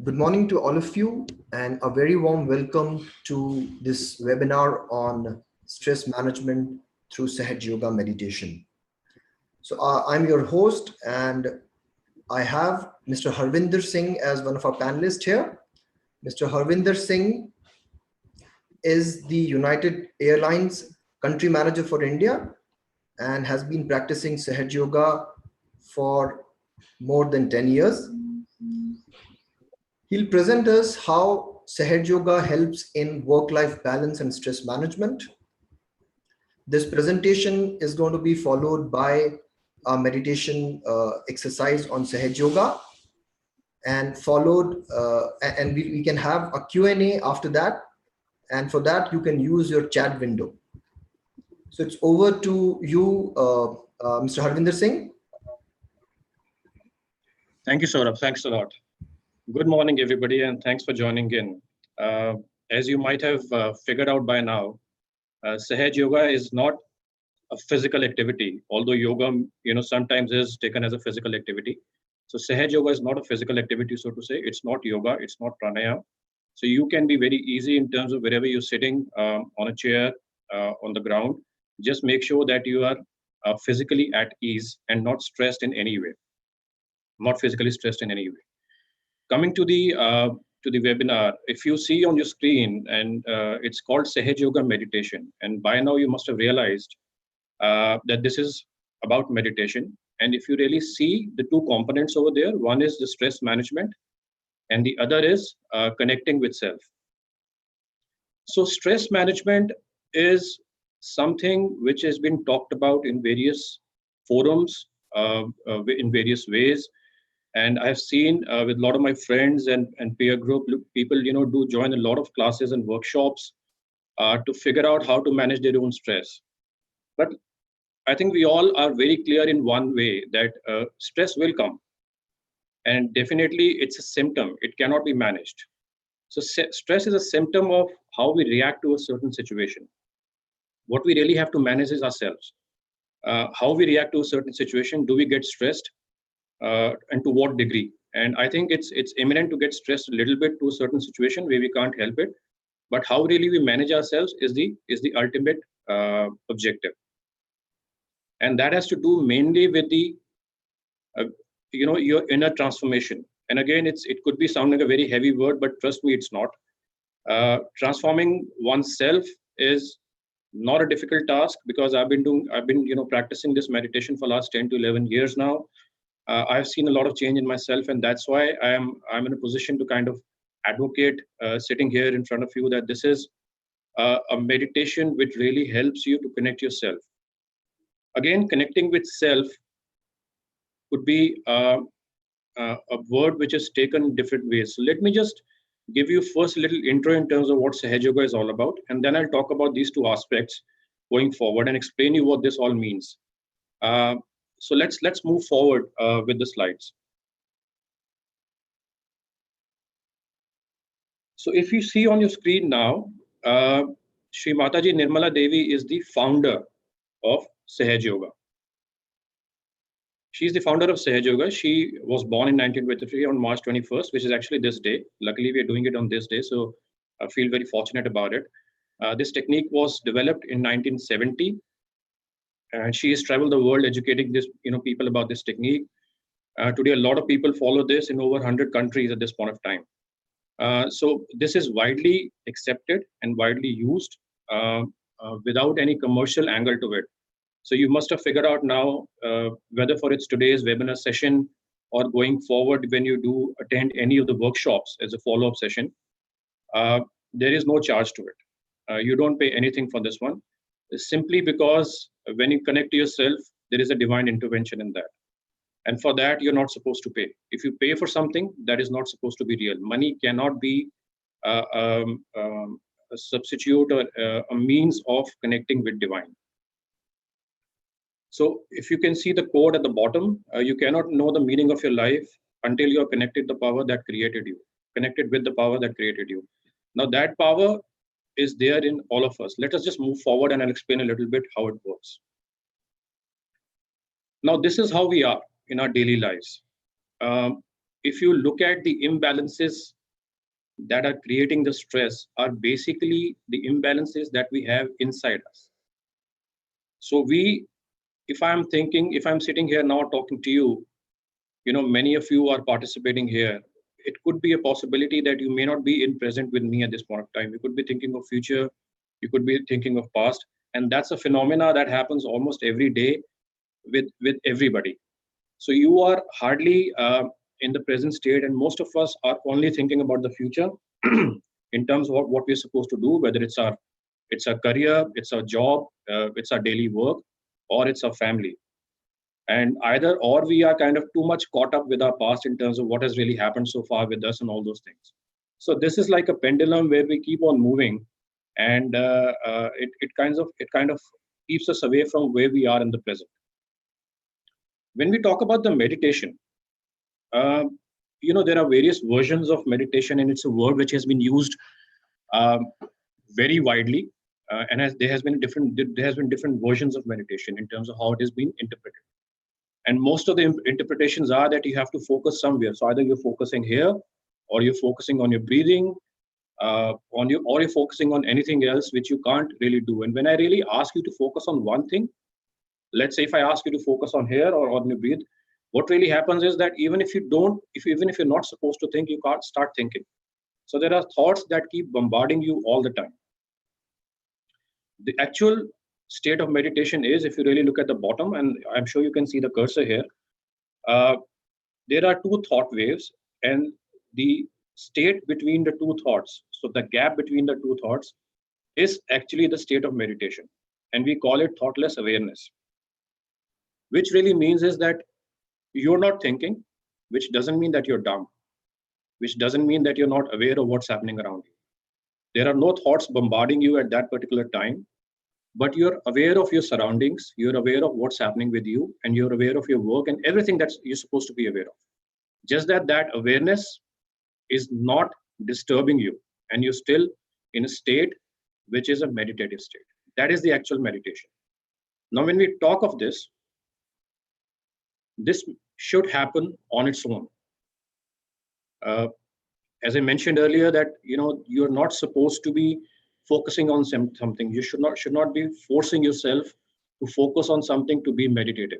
Good morning to all of you, and a very warm welcome to this webinar on stress management through Sahaja Yoga meditation. I'm your host, and I have Mr. Harvinder Singh as one of our panelists here. Mr. Harvinder Singh is the United Airlines country manager for India and has been practicing Sahaja Yoga for more than 10 years. He'll present us how Sahaja Yoga helps in work-life balance and stress management. This presentation is going to be followed by a meditation exercise on Sahaja Yoga, and we can have a Q&A after that. And for that, you can use your chat window. So it's over to you, Mr. Harvinder Singh. Thank you, Saurabh. Thanks a lot. Good morning, everybody, and thanks for joining in. As you might have figured out by now, Sahaja Yoga is not a physical activity, although yoga, sometimes is taken as a physical activity. So Sahaja Yoga is not a physical activity, so to say. It's not yoga, it's not pranayama. So you can be very easy in terms of wherever you're sitting, on a chair, on the ground. Just make sure that you are physically at ease and not stressed in any way, not physically stressed in any way. Coming to the webinar, if you see on your screen, and it's called Sahaja Yoga meditation, and by now you must have realized that this is about meditation. And if you really see the two components over there, one is the stress management, and the other is connecting with self. So stress management is something which has been talked about in various forums, in various ways. And I've seen with a lot of my friends and peer group, people, do join a lot of classes and workshops to figure out how to manage their own stress. But I think we all are very clear in one way that stress will come. And definitely it's a symptom. It cannot be managed. So stress is a symptom of how we react to a certain situation. What we really have to manage is ourselves. How we react to a certain situation. Do we get stressed? And to what degree? And I think it's imminent to get stressed a little bit to a certain situation where we can't help it. But how really we manage ourselves is the ultimate objective. And that has to do mainly with the your inner transformation. And again, it could be sounding a very heavy word, but trust me, it's not. Transforming oneself is not a difficult task, because I've been practicing this meditation for the last 10 to 11 years now. I've seen a lot of change in myself, and that's why I'm in a position to kind of advocate sitting here in front of you that this is a meditation which really helps you to connect yourself. Again, connecting with self could be a word which is taken in different ways. So let me just give you first a little intro in terms of what Sahaja Yoga is all about, and then I'll talk about these two aspects going forward and explain you what this all means. So let's move forward with the slides. So if you see on your screen now, Sri Mataji Nirmala Devi is the founder of Sahaja Yoga. She's the founder of Sahaja Yoga. She was born in 1923 on March 21st, which is actually this day. Luckily, we are doing it on this day, so I feel very fortunate about it. This technique was developed in 1970. And she has traveled the world educating people about this technique. Today, a lot of people follow this in over 100 countries at this point of time. So this is widely accepted and widely used without any commercial angle to it. So you must have figured out now, whether for it's today's webinar session or going forward when you do attend any of the workshops as a follow-up session, there is no charge to it. You don't pay anything for this one. Simply because when you connect to yourself, there is a divine intervention in that. And for that, you're not supposed to pay. If you pay for something, that is not supposed to be real. Money cannot be a substitute or a means of connecting with divine. So if you can see the code at the bottom, you cannot know the meaning of your life until you are connected to the power that created you, connected with the power that created you. Now that power is there in all of us. Let us just move forward and I'll explain a little bit how it works. Now, this is how we are in our daily lives. if you look at the imbalances that are creating the stress, are basically the imbalances that we have inside us. So if I'm sitting here now talking to you, many of you are participating here. It could be a possibility that you may not be in present with me at this point of time. You could be thinking of future, you could be thinking of past, and that's a phenomena that happens almost every day with everybody. So you are hardly in the present state, and most of us are only thinking about the future in terms of what we're supposed to do, whether it's our career, it's our job, it's our daily work, or it's our family. And either or we are kind of too much caught up with our past in terms of what has really happened so far with us and all those things. So this is like a pendulum where we keep on moving, and it kind of keeps us away from where we are in the present. When we talk about the meditation, there are various versions of meditation, and it's a word which has been used um, very widely, and there has been different versions of meditation in terms of how it has been interpreted. And most of the interpretations are that you have to focus somewhere. So either you're focusing here, or you're focusing on your breathing, or you're focusing on anything else which you can't really do. And when I really ask you to focus on one thing, let's say if I ask you to focus on here or on your breathe, what really happens is that even if you're not supposed to think, you can't start thinking. So there are thoughts that keep bombarding you all the time. The actual state of meditation is, if you really look at the bottom, and I'm sure you can see the cursor here, uh, there are two thought waves, and the state between the two thoughts, so the gap between the two thoughts, is actually the state of meditation. And we call it thoughtless awareness, which really means is that you're not thinking, which doesn't mean that you're dumb, which doesn't mean that you're not aware of what's happening around you. There are no thoughts bombarding you at that particular time, but you're aware of your surroundings, you're aware of what's happening with you, and you're aware of your work and everything that you're supposed to be aware of. Just that awareness is not disturbing you, and you're still in a state which is a meditative state. That is the actual meditation. Now, when we talk of this should happen on its own. Uh, as I mentioned earlier, that you're not supposed to be focusing on something. You should not be forcing yourself to focus on something to be meditative.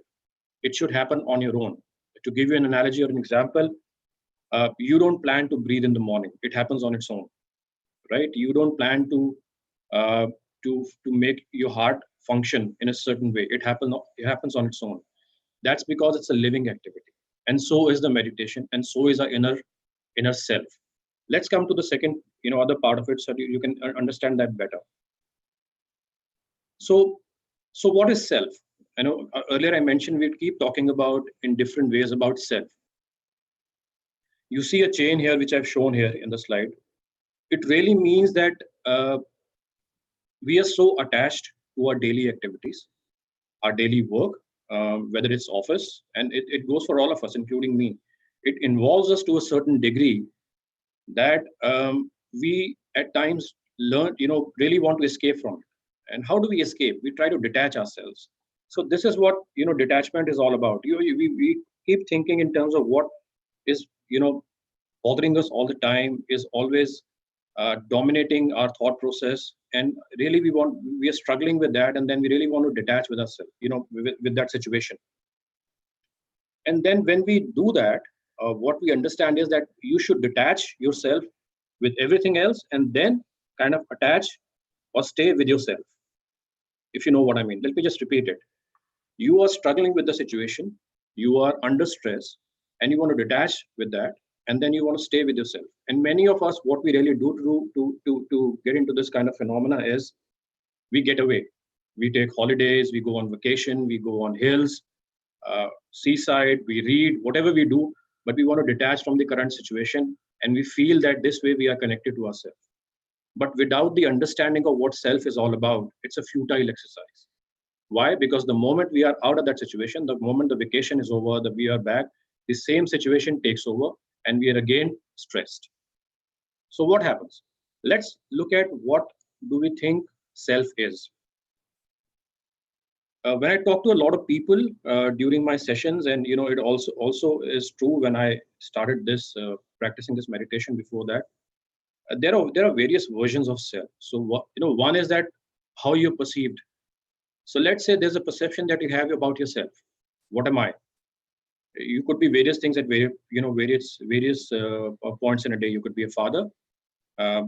It should happen on your own. To give you an analogy or an example, you don't plan to breathe in the morning. It happens on its own, right? You don't plan uh, to make your heart function in a certain way. It happens on its own. That's because it's a living activity, and so is the meditation, and so is our inner self. Let's come to the second, other part of it, so you can understand that better. So what is self? I know earlier I mentioned we keep talking about in different ways about self. You see a chain here, which I've shown here in the slide. It really means that we are so attached to our daily activities, our daily work, whether it's office, and it goes for all of us, including me. It involves us to a certain degree that we at times really want to escape from it. And how do we escape? We try to detach ourselves. So this is what detachment is all about. We keep thinking in terms of what is bothering us all the time, is always dominating our thought process, and really we are struggling with that, and then we really want to detach with ourselves, with that situation. And then when we do that, what we understand is that you should detach yourself with everything else, and then kind of attach or stay with yourself, if you know what I mean. Let me just repeat it. You are struggling with the situation, you are under stress, and you want to detach with that, and then you want to stay with yourself. And many of us, what we really do to get into this kind of phenomena is we get away. We take holidays, we go on vacation, we go on hills, seaside, we read, whatever we do, but we want to detach from the current situation, and we feel that this way we are connected to ourselves. But without the understanding of what self is all about, it's a futile exercise. Why? Because the moment we are out of that situation, the moment the vacation is over, that we are back, the same situation takes over, and we are again stressed. So what happens? Let's look at what do we think self is. When I talk to a lot of people during my sessions, and it also is true when I started this practicing this meditation before that, there are various versions of self. So one is that how you're perceived. So let's say there's a perception that you have about yourself. What am I? You could be various things at various points in a day. You could be a father.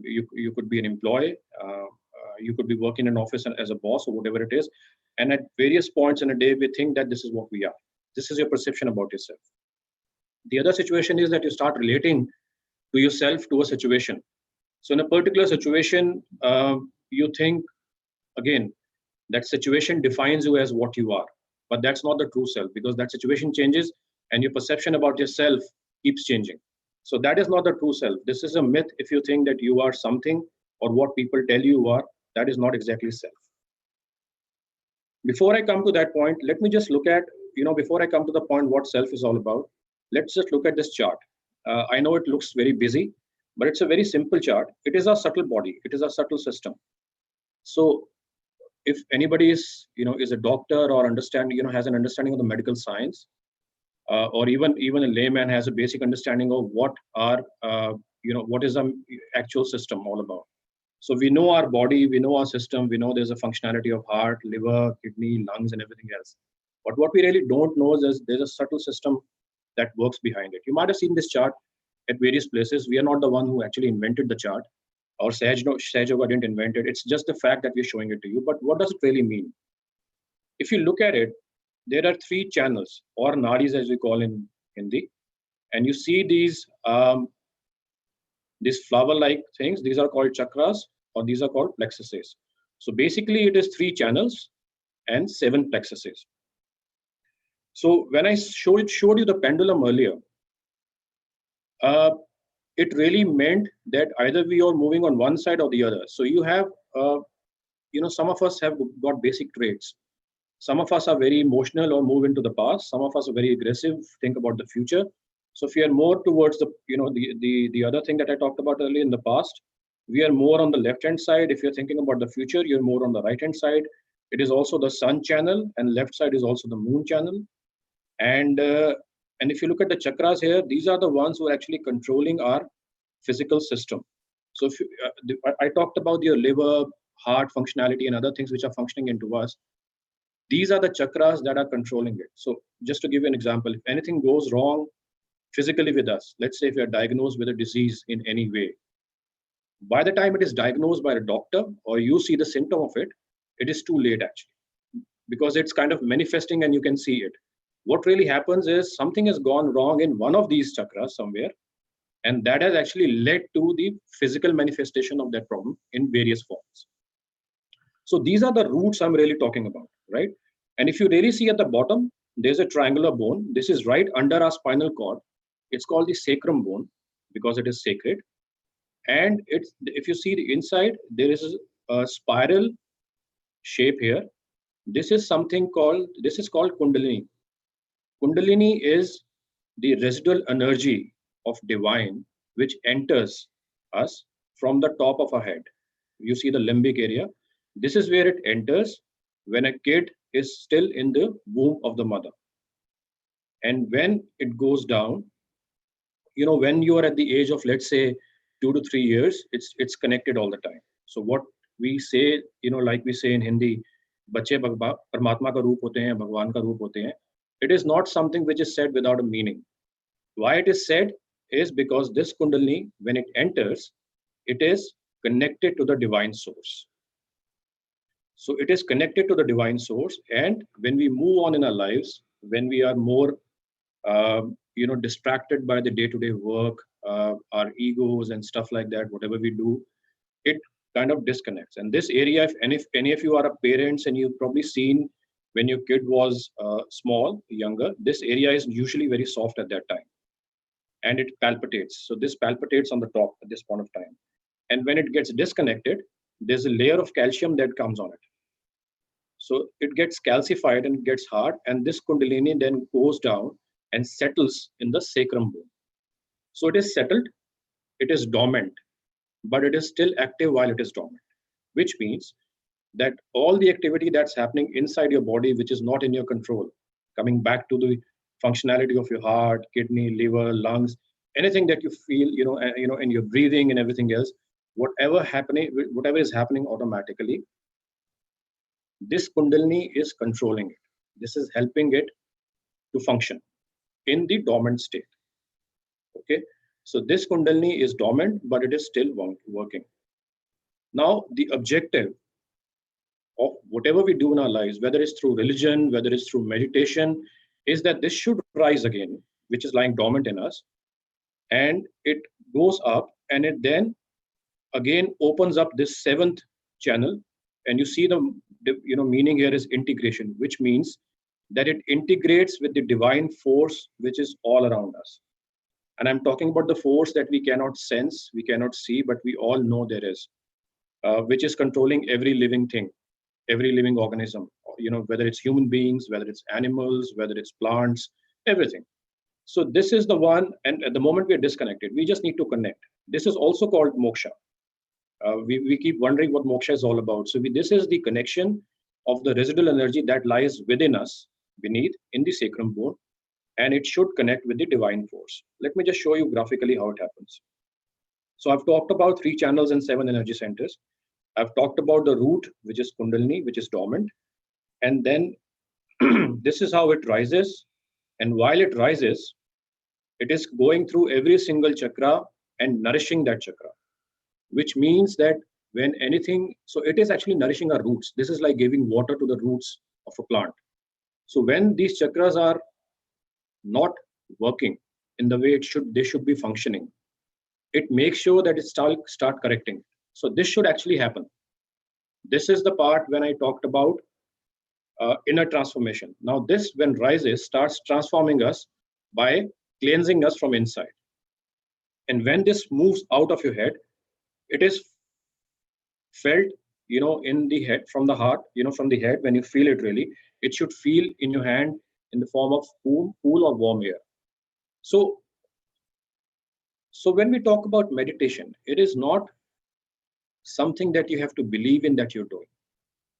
You could be an employee. You could be working in an office as a boss or whatever it is. And at various points in a day, we think that this is what we are. This is your perception about yourself. The other situation is that you start relating to yourself to a situation. So in a particular situation, you think, again, that situation defines you as what you are. But that's not the true self, because that situation changes and your perception about yourself keeps changing. So that is not the true self. This is a myth. If you think that you are something or what people tell you are, that is not exactly self. Before I come to that point, let me just look at, before I come to the point what self is all about, let's just look at this chart. I know it looks very busy, but it's a very simple chart. It is a subtle body. It is a subtle system. So if anybody is a doctor or has an understanding of the medical science, or even a layman has a basic understanding of what what is the actual system all about. So we know our body, we know our system, we know there's a functionality of heart, liver, kidney, lungs, and everything else. But what we really don't know is there's a subtle system that works behind it. You might have seen this chart at various places. We are not the one who actually invented the chart, or Sahaja Yoga didn't invent it. It's just the fact that we're showing it to you. But what does it really mean? If you look at it, there are three channels, or nadis as we call in Hindi, and you see these flower-like things. These are called chakras, or these are called plexuses. So basically, it is three channels and 7 plexuses. So when I showed you the pendulum earlier, it really meant that either we are moving on one side or the other. So you have, some of us have got basic traits. Some of us are very emotional or move into the past. Some of us are very aggressive, think about the future. So if you are more towards the other thing that I talked about earlier in the past, we are more on the left-hand side. If you're thinking about the future, you're more on the right-hand side. It is also the sun channel, and left side is also the moon channel. And if you look at the chakras here, these are the ones who are actually controlling our physical system. So if I talked about your liver, heart functionality, and other things which are functioning into us. These are the chakras that are controlling it. So just to give you an example, if anything goes wrong physically with us, let's say if you're diagnosed with a disease in any way, by the time it is diagnosed by a doctor or you see the symptom of it, it is too late actually, because it's kind of manifesting and you can see it. What really happens is something has gone wrong in one of these chakras somewhere, and that has actually led to the physical manifestation of that problem in various forms. So these are the roots I'm really talking about, right? And if you really see at the bottom, there's a triangular bone. This is right under our spinal cord. It's called the sacrum bone because it is sacred. And if you see the inside, there is a spiral shape here. This is called Kundalini. Kundalini is the residual energy of divine which enters us from the top of our head. You see the limbic area. This is where it enters when a kid is still in the womb of the mother. And when it goes down, when you are at the age of, let's say, 2 to 3 years, it's connected all the time. So what we say, like we say in Hindi, बच्चे परमात्मा का रूप होते हैं, भगवान का रूप होते हैं. It is not something which is said without a meaning. Why it is said is because this Kundalini, when it enters, it is connected to the divine source. So it is connected to the divine source, and when we move on in our lives, when we are more, distracted by the day-to-day work, our egos and stuff like that, whatever we do, it kind of disconnects. And this area, if any of you are a parents and you've probably seen when your kid was small, younger, this area is usually very soft at that time, and it palpitates. So this palpitates on the top at this point of time, and when it gets disconnected, there's a layer of calcium that comes on it. So it gets calcified and it gets hard, and this Kundalini then goes down and settles in the sacrum bone. So it is settled, it is dormant, but it is still active while it is dormant, which means that all the activity that's happening inside your body, which is not in your control, coming back to the functionality of your heart, kidney, liver, lungs, anything that you feel, in your breathing and everything else, whatever is happening automatically, this Kundalini is controlling it. This is helping it to function in the dormant state. Okay, so this Kundalini is dormant, but it is still working. Now, the objective of whatever we do in our lives, whether it's through religion, whether it's through meditation, is that this should rise again, which is lying dormant in us, and it goes up, and it then again opens up this seventh channel. And you see the meaning here is integration, which means that it integrates with the divine force which is all around us. And I'm talking about the force that we cannot sense, we cannot see, but we all know there is, which is controlling every living thing, every living organism, whether it's human beings, whether it's animals, whether it's plants, everything. So this is the one, and at the moment we're disconnected, we just need to connect. This is also called moksha. We keep wondering what moksha is all about. So this is the connection of the residual energy that lies within us, beneath, in the sacrum bone, and it should connect with the divine force. Let me just show you graphically how it happens. So I've talked about 3 channels and 7 energy centers. I've talked about the root, which is Kundalini, which is dormant. And then this is how it rises. And while it rises, it is going through every single chakra and nourishing that chakra, which means that when anything, so it is actually nourishing our roots. This is like giving water to the roots of a plant. So when these chakras are not working in the way they should be functioning, it makes sure that it start correcting. So this should actually happen. This is the part when I talked about inner transformation. Now this, when rises, starts transforming us by cleansing us from inside. And when this moves out of your head, it is felt, in the head, from the heart, from the head. When you feel it, really, it should feel in your hand in the form of cool or warm air. So when we talk about meditation, it is not something that you have to believe in that you're doing.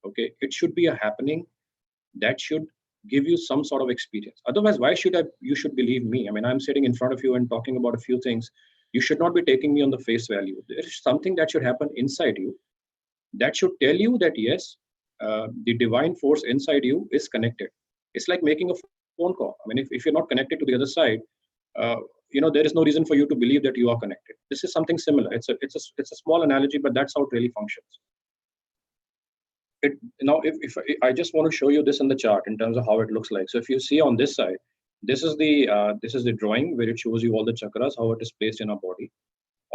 Okay, it should be a happening that should give you some sort of experience. Otherwise, why should you should believe me? I mean, I'm sitting in front of you and talking about a few things. You should not be taking me on the face value. There is something that should happen inside you that should tell you that yes, the divine force inside you is connected. It's like making a phone call. I mean, if you're not connected to the other side, there is no reason for you to believe that you are connected. This is something similar. It's a small analogy, but that's how it really functions. Now, if I just want to show you this in the chart in terms of how it looks like. So if you see on this side, this is the drawing where it shows you all the chakras, how it is placed in our body.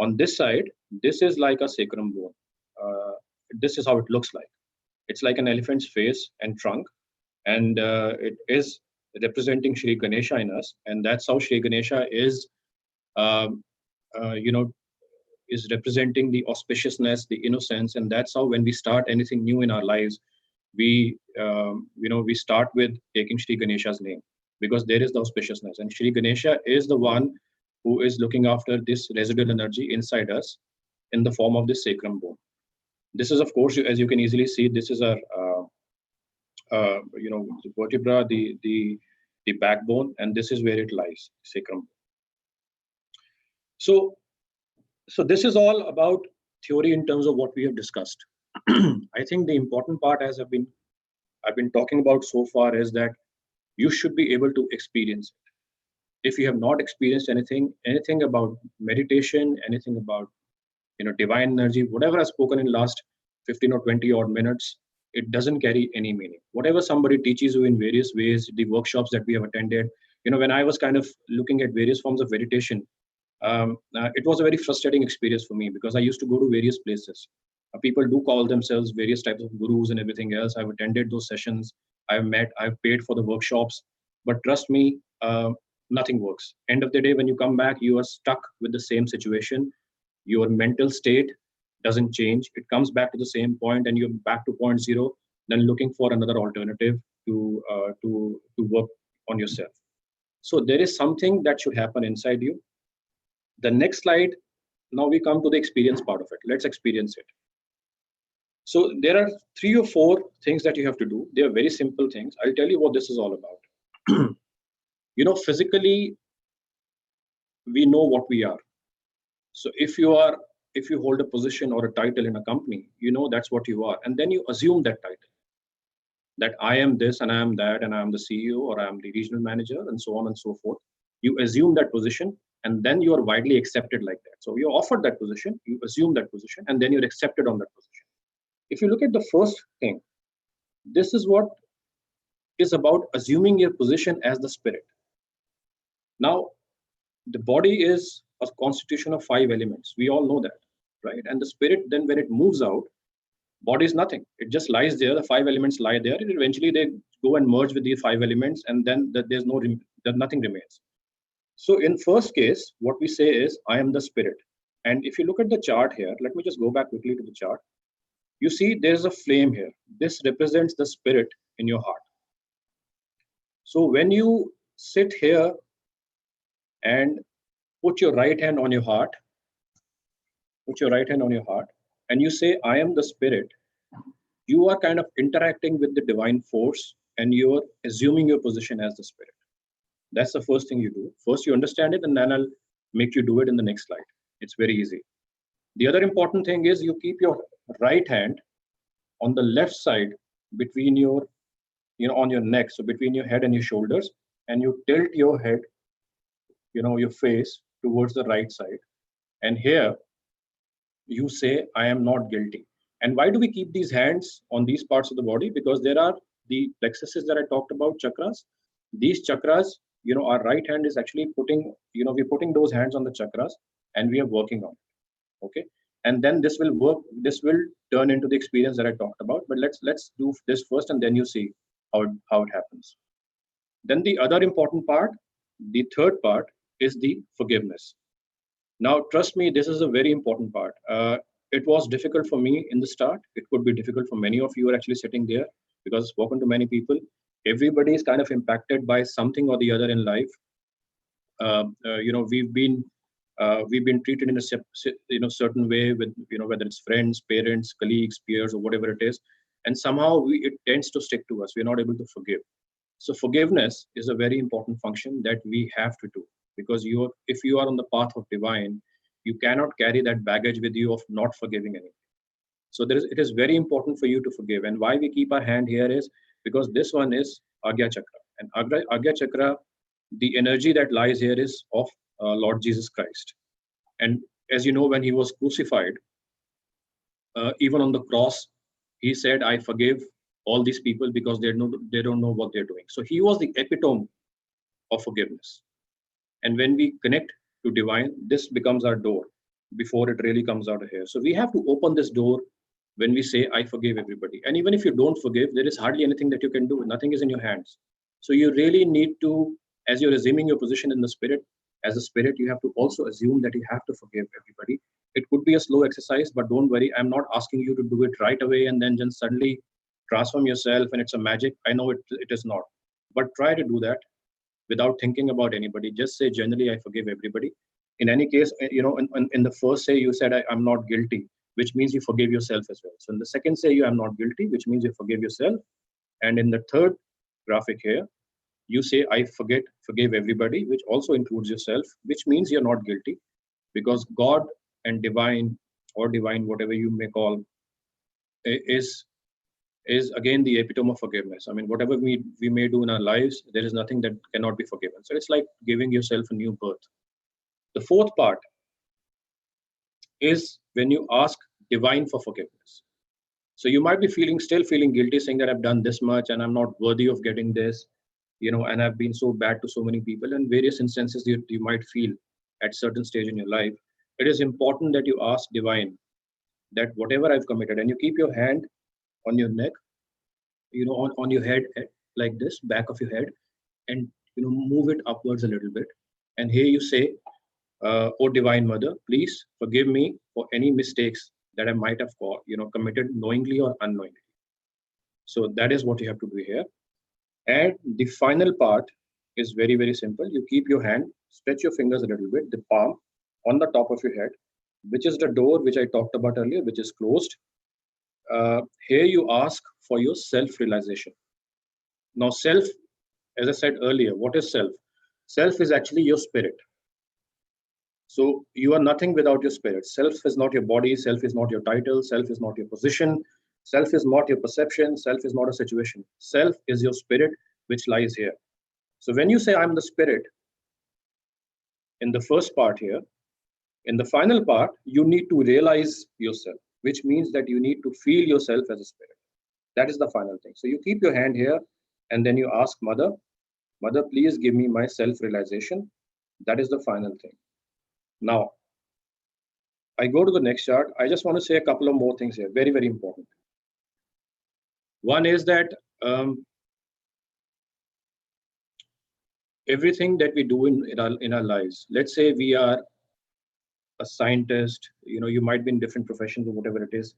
On this side, this is like a sacrum bone. This is how it looks like. It's like an elephant's face and trunk, and it is representing Shri Ganesha in us, and that's how Shri Ganesha is, is representing the auspiciousness, the innocence, and that's how when we start anything new in our lives, we start with taking Shri Ganesha's name, because there is the auspiciousness, and Shri Ganesha is the one who is looking after this residual energy inside us in the form of this sacrum bone. This is, of course, as you can easily see, this is our the vertebra, the backbone, and this is where it lies, sacrum. So this is all about theory in terms of what we have discussed. I think the important part, as I've been talking about so far, is that you should be able to experience it. If you have not experienced anything about meditation, anything about divine energy, whatever I've spoken in last 15 or 20 odd minutes, it doesn't carry any meaning. Whatever somebody teaches you in various ways, the workshops that we have attended, when I was kind of looking at various forms of meditation, it was a very frustrating experience for me, because I used to go to various places. People do call themselves various types of gurus and everything else. I've attended those sessions, I've paid for the workshops, but trust me, nothing works. End of the day, when you come back, you are stuck with the same situation. Your mental state doesn't change. It comes back to the same point, and you're back to point zero, then looking for another alternative to work on yourself. So there is something that should happen inside you. The next slide, now we come to the experience part of it. Let's experience it. So there are 3 or 4 things that you have to do. They are very simple things. I'll tell you what this is all about. Physically, we know what we are. So if you hold a position or a title in a company, that's what you are. And then you assume that title, that I am this and I am that and I am the CEO or I am the regional manager and so on and so forth. You assume that position and then you are widely accepted like that. So you're offered that position, you assume that position, and then you're accepted on that position. If you look at the first thing, this is what is about assuming your position as the spirit. Now, the body is a constitution of 5 elements. We all know that, right? And the spirit, then when it moves out, body is nothing. It just lies there. The 5 elements lie there, and eventually they go and merge with the 5 elements, and then there's nothing remains. So in first case, what we say is, I am the spirit. And if you look at the chart here, let me just go back quickly to the chart. You see, there's a flame here. This represents the spirit in your heart. So when you sit here and put your right hand on your heart, and you say, I am the spirit, you are kind of interacting with the divine force and you're assuming your position as the spirit. That's the first thing you do. First, you understand it, and then I'll make you do it in the next slide. It's very easy. The other important thing is you keep your right hand on the left side between your, on your neck, so between your head and your shoulders, and you tilt your head, your face towards the right side. And here you say, I am not guilty. And why do we keep these hands on these parts of the body? Because there are the plexuses that I talked about, chakras. These chakras, our right hand is actually we're putting those hands on the chakras and we are working on it. Okay. And then this will turn into the experience that I talked about. But let's do this first, and then you see how it happens. Then the other important part, the third part, is the forgiveness. Now, trust me, this is a very important part. It was difficult for me in the start. It could be difficult for many of you who are actually sitting there, because I've spoken to many people. Everybody is kind of impacted by something or the other in life. We've been treated in a certain way with, whether it's friends, parents, colleagues, peers, or whatever it is, and somehow it tends to stick to us. We're not able to forgive. So forgiveness is a very important function that we have to do, because if you are on the path of divine, you cannot carry that baggage with you of not forgiving anything. So it is very important for you to forgive. And why we keep our hand here is because this one is Agya Chakra. And Agya Chakra, the energy that lies here is of Lord Jesus Christ. And as you know, when he was crucified, even on the cross, he said, I forgive all these people because they don't know what they're doing. So he was the epitome of forgiveness. And when we connect to divine, this becomes our door before it really comes out of here. So we have to open this door when we say, I forgive everybody. And even if you don't forgive, there is hardly anything that you can do. Nothing is in your hands. So you really need to, as you're assuming your position in the spirit, as a spirit, you have to also assume that you have to forgive everybody. It could be a slow exercise, but don't worry. I'm not asking you to do it right away and then just suddenly transform yourself and it's a magic. I know it is not. But try to do that without thinking about anybody. Just say, generally, I forgive everybody. In any case, in the first say, you said, I'm not guilty, which means you forgive yourself as well. So in the second say, I'm not guilty, which means you forgive yourself. And in the third graphic here, you say, I forgive everybody, which also includes yourself, which means you're not guilty, because God and divine, or divine, whatever you may call, is again the epitome of forgiveness. I mean, whatever we may do in our lives, there is nothing that cannot be forgiven. So it's like giving yourself a new birth. The fourth part is when you ask divine for forgiveness. So you might be still feeling guilty, saying that I've done this much and I'm not worthy of getting this, and I've been so bad to so many people, and various instances you might feel at certain stage in your life. It is important that you ask divine that whatever I've committed, and you keep your hand on your neck, on your head, like this, back of your head, and move it upwards a little bit. And here you say, oh divine mother, please forgive me for any mistakes that I might have committed knowingly or unknowingly. So that is what you have to do here. And the final part is very, very simple. You keep your hand, stretch your fingers a little bit, the palm on the top of your head, which is the door which I talked about earlier, which is closed. here you ask for your self-realization. Now, self, as I said earlier, what is self? Self is actually your spirit. So you are nothing without your spirit. Self is not your body. Self is not your title. Self is not your position. Self is not your perception. Self is not a situation. Self is your spirit, which lies here. So when you say I'm the spirit, in the first part here, in the final part, you need to realize yourself, which means that you need to feel yourself as a spirit. That is the final thing. So you keep your hand here and then you ask Mother, Mother, please give me my self-realization. That is the final thing. Now, I go to the next chart. I just want to say a couple of more things here. Very, very important. One is that everything that we do in our lives, let's say we are a scientist, you might be in different professions or whatever it is.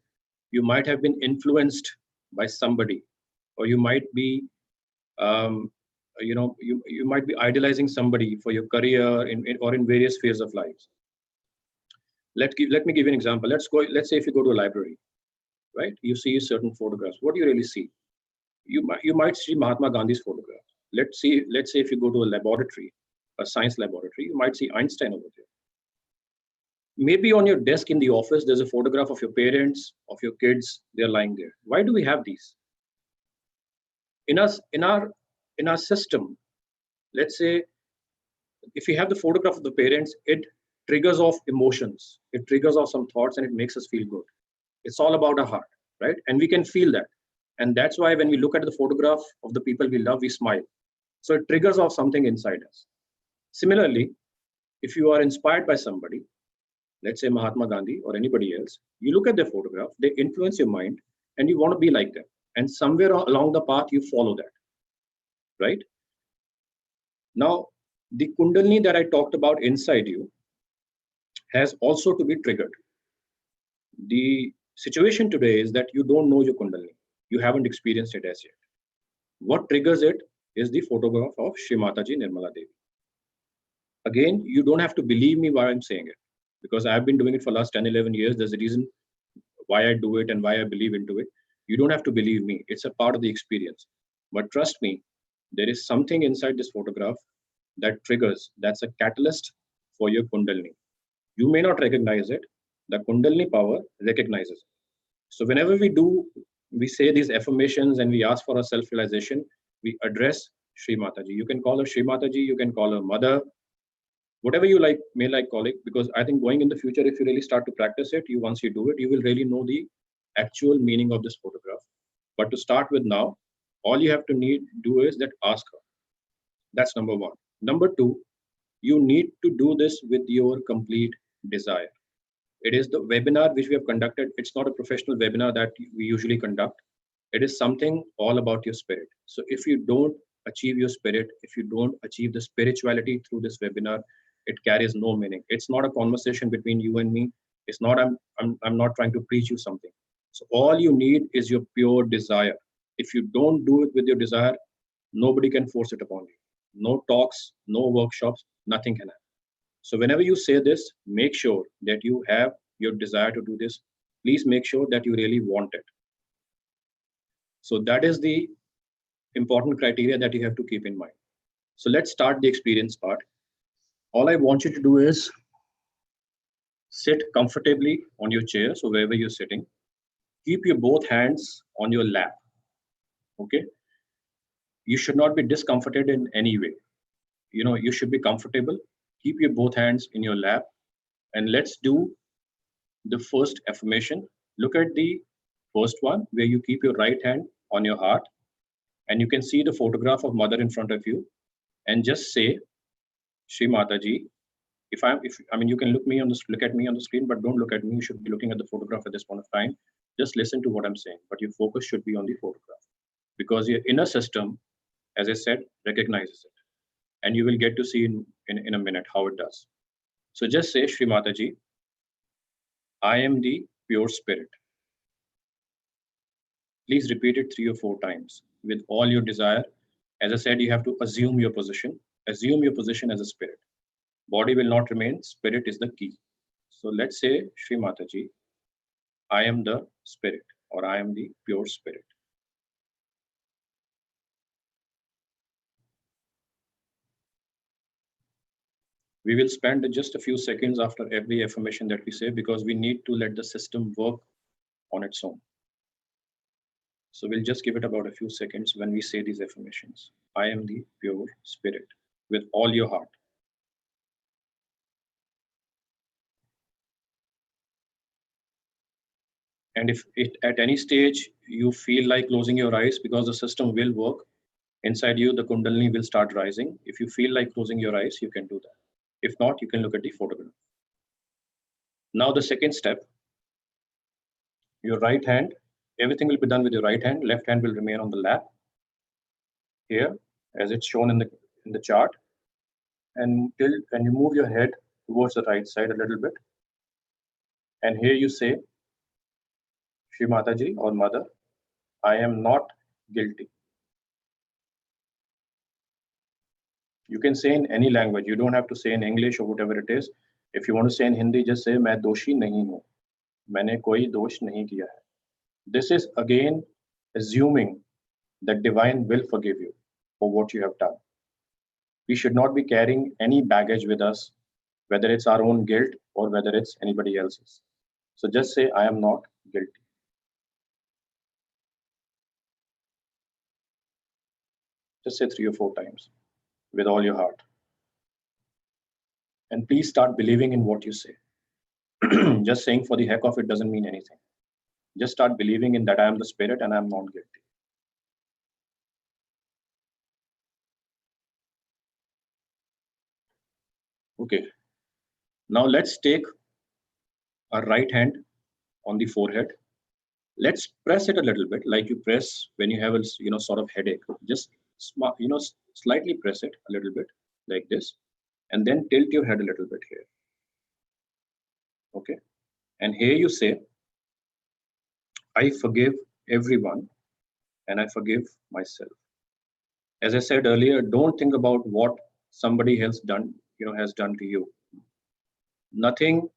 You might have been influenced by somebody, or you might be, you might be idolizing somebody for your career or in various phases of life. Let me give you an example. Let's say if you go to a library, right? You see certain photographs. What do you really see? You might see Mahatma Gandhi's photograph. Let's say if you go to a laboratory, a science laboratory, you might see Einstein over there. Maybe on your desk in the office, there's a photograph of your parents, of your kids. They're lying there. Why do we have these? In our system, let's say if we have the photograph of the parents, it triggers off emotions. It triggers off some thoughts, and it makes us feel good. It's all about our heart, right? And we can feel that. And that's why when we look at the photograph of the people we love, we smile. So it triggers off something inside us. Similarly, if you are inspired by somebody, let's say Mahatma Gandhi or anybody else, you look at their photograph, they influence your mind, and you want to be like them. And somewhere along the path, you follow that, right? Now, the Kundalini that I talked about inside you has also to be triggered. The situation today is that you don't know your Kundalini. You haven't experienced it as yet. What triggers it is the photograph of Shri Mataji Nirmala Devi. Again, you don't have to believe me why I'm saying it, because I've been doing it for the last 10, 11 years. There's a reason why I do it and why I believe into it. You don't have to believe me. It's a part of the experience. But trust me, there is something inside this photograph that triggers, that's a catalyst for your Kundalini. You may not recognize it. The Kundalini power recognizes it. So whenever we say these affirmations and we ask for a self-realization, we address Shri Mataji. You can call her Shri Mataji, you can call her Mother, whatever you may like call it, because I think going in the future, if you really start to practice it, once you do it, you will really know the actual meaning of this photograph. But to start with now, all you have to do is that ask her. That's number one. Number two, you need to do this with your complete desire. It is the webinar which we have conducted. It's not a professional webinar that we usually conduct. It is something all about your spirit. So if you don't achieve your spirit, if you don't achieve the spirituality through this webinar, it carries no meaning. It's not a conversation between you and me. It's not, I'm not trying to preach you something. So all you need is your pure desire. If you don't do it with your desire, nobody can force it upon you. No talks, no workshops, nothing can happen. So whenever you say this, make sure that you have your desire to do this. Please make sure that you really want it. So that is the important criteria that you have to keep in mind. So let's start the experience part. All I want you to do is sit comfortably on your chair, so wherever you're sitting. Keep your both hands on your lap, okay? You should not be discomforted in any way. You should be comfortable. Keep your both hands in your lap, and let's do the first affirmation. Look at the first one, where you keep your right hand on your heart, and you can see the photograph of Mother in front of you, and just say, Shri Mataji. You can look at me on the screen, but don't look at me. You should be looking at the photograph at this point of time. Just listen to what I'm saying, but your focus should be on the photograph, because your inner system, as I said, recognizes it, and you will get to see in a minute how it does. So just say, Shri Mataji, I am the pure spirit. Please repeat it 3 or 4 times with all your desire. As I said, you have to assume your position. Assume your position as a spirit. Body will not remain. Spirit is the key. So let's say, Shri Mataji, I am the spirit. or I am the pure spirit. We will spend just a few seconds after every affirmation that we say because we need to let the system work on its own. So we'll just give it about a few seconds when we say these affirmations. I am the pure spirit with all your heart. And if at any stage you feel like closing your eyes, because the system will work inside you, the Kundalini will start rising. If you feel like closing your eyes, you can do that. If not, you can look at the photograph. Now the second step, your right hand, everything will be done with your right hand. Left hand will remain on the lap here, as it's shown in the chart. And tilt and you move your head towards the right side a little bit. And here you say, Shri Mataji or Mother, I am not guilty. You can say in any language. You don't have to say in English or whatever it is. If you want to say in Hindi, just say मैं दोषी नहीं हूँ. मैंने कोई दोष नहीं किया है. This is again assuming that divine will forgive you for what you have done. We should not be carrying any baggage with us, whether it's our own guilt or whether it's anybody else's. So just say, I am not guilty. Just say 3 or 4 times with all your heart. And please start believing in what you say. Just saying for the heck of it doesn't mean anything. Just start believing in that I am the spirit and I am not guilty. Okay. Now let's take our right hand on the forehead. Let's press it a little bit, like you press when you have a sort of headache. Just slightly press it a little bit like this, and then tilt your head a little bit here. Okay, and here you say, I forgive everyone and I forgive myself. As I said earlier, don't think about what somebody else has done to you. Nothing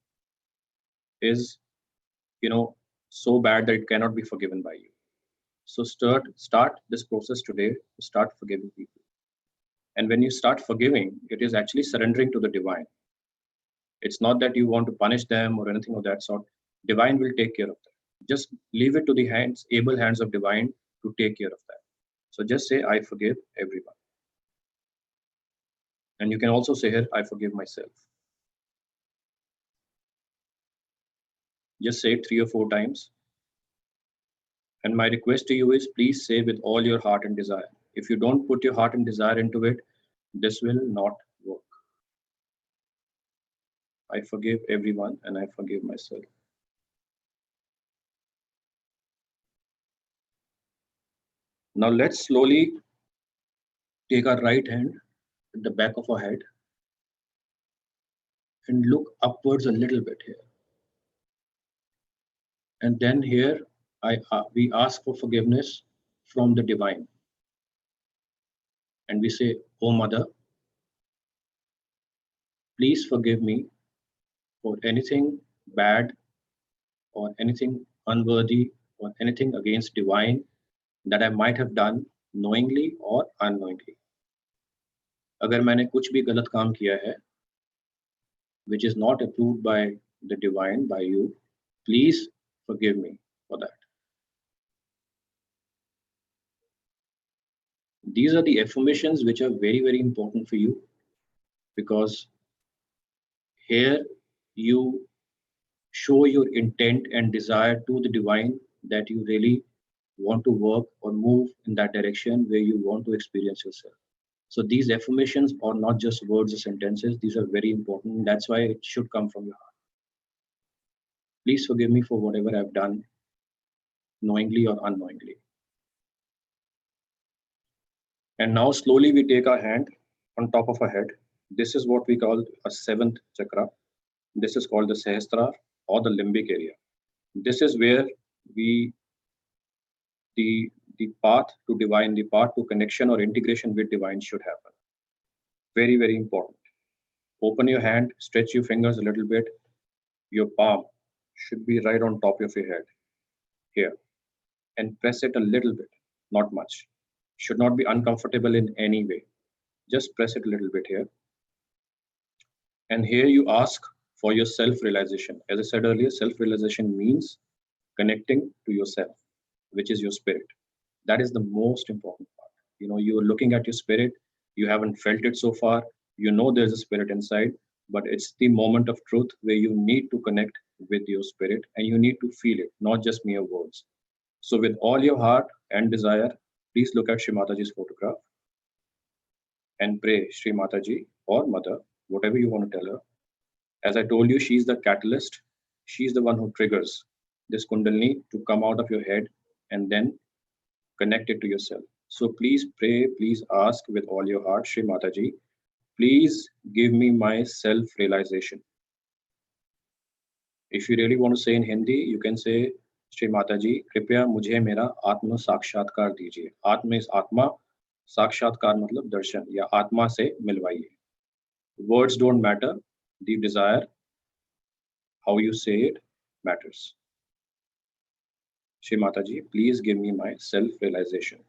is so bad that it cannot be forgiven by you. So start this process today to start forgiving people. And when you start forgiving, it is actually surrendering to the divine. It's not that you want to punish them or anything of that sort. Divine will take care of that. Just leave it to the able hands of divine to take care of that. So just say, I forgive everyone. And you can also say here, I forgive myself. Just say it 3 or 4 times. And my request to you is, please say with all your heart and desire. If you don't put your heart and desire into it, this will not work. I forgive everyone and I forgive myself. Now let's slowly take our right hand at the back of our head and look upwards a little bit here. And then here we ask for forgiveness from the divine. And we say, Oh Mother, please forgive me for anything bad or anything unworthy or anything against divine that I might have done knowingly or unknowingly. अगर मैंने कुछ भी गलत काम किया है, which is not approved by the divine, by you, please forgive me for that. These are the affirmations which are very, very important for you, because here you show your intent and desire to the divine that you really want to work or move in that direction where you want to experience yourself. So these affirmations are not just words or sentences. These are very important. That's why it should come from your heart. Please forgive me for whatever I've done, knowingly or unknowingly. And now slowly we take our hand on top of our head. This is what we call a 7th chakra. This is called the Sahasrara or the limbic area. This is where the path to divine, the path to connection or integration with divine should happen. Very, very important. Open your hand, stretch your fingers a little bit. Your palm should be right on top of your head, here. and press it a little bit, not much. Should not be uncomfortable in any way. Just press it a little bit here. And here you ask for your self realization. As I said earlier, self realization means connecting to yourself, which is your spirit. That is the most important part. You're looking at your spirit, you haven't felt it so far, there's a spirit inside, but it's the moment of truth where you need to connect with your spirit and you need to feel it, not just mere words. So, with all your heart and desire, please look at Shri Mataji's photograph and pray, Shri Mataji or Mother, whatever you want to tell her. As I told you, she's the catalyst. She's the one who triggers this Kundalini to come out of your head and then connect it to yourself. So please pray, please ask with all your heart, Shri Mataji, please give me my self realization. If you really want to say in Hindi, you can say, Shri Mataji, कृपया मुझे मेरा आत्म साक्षात्कार दीजिए. आत्मा is आत्मा, साक्षात्कार मतलब दर्शन या आत्मा से मिलवाइए. Words don't matter, the desire, how you say it matters. Shri Mataji, please give me my self realization.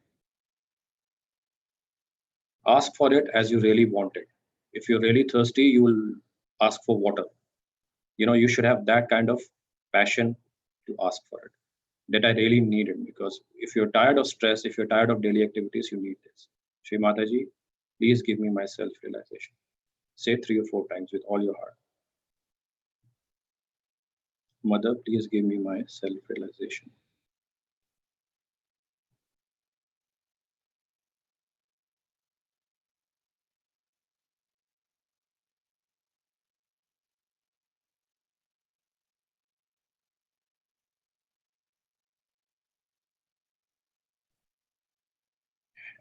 Ask for it as you really want it. If you're really thirsty, you will ask for water. You should have that kind of passion to ask for it, that I really need it, because if you're tired of stress, if you're tired of daily activities, you need this. Shri Mataji, please give me my self realization. Say 3 or 4 times with all your heart. Mother, please give me my self realization.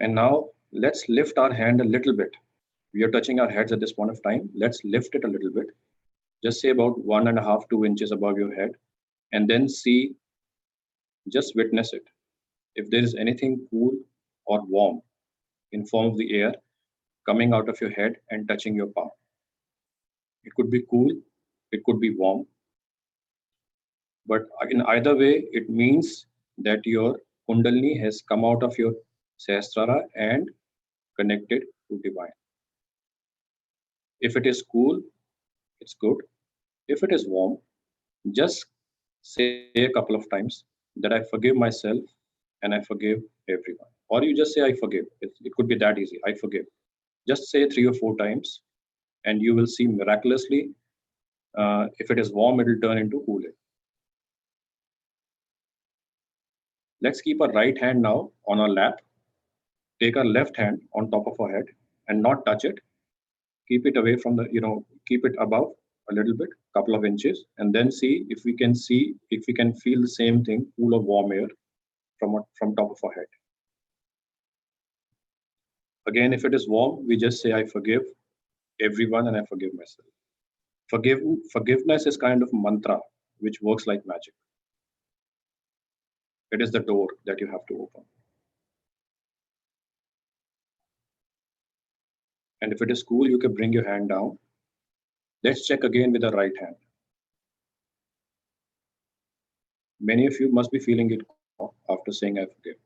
And now let's lift our hand a little bit. We are touching our heads at this point of time. Let's lift it a little bit. Just say about 1.5, 2 inches above your head. And then see, just witness it. If there is anything cool or warm in form of the air coming out of your head and touching your palm. It could be cool, it could be warm. But in either way, it means that your Kundalini has come out of your Sahasrara and connected to divine. If it is cool, it's good. If it is warm, just say a couple of times that I forgive myself and I forgive everyone. Or you just say, I forgive. It could be that easy. I forgive. Just say 3 or 4 times, and you will see miraculously, if it is warm, it will turn into cool. Let's keep our right hand now on our lap. Take our left hand on top of our head and not touch it. Keep it away from keep it above a little bit, couple of inches, and then see if we can feel the same thing, cool or warm air from top of our head. Again, if it is warm, we just say, I forgive everyone and I forgive myself. Forgiveness is kind of mantra which works like magic. It is the door that you have to open. And if it is cool, you can bring your hand down. Let's check again with the right hand. Many of you must be feeling it after saying I forgive.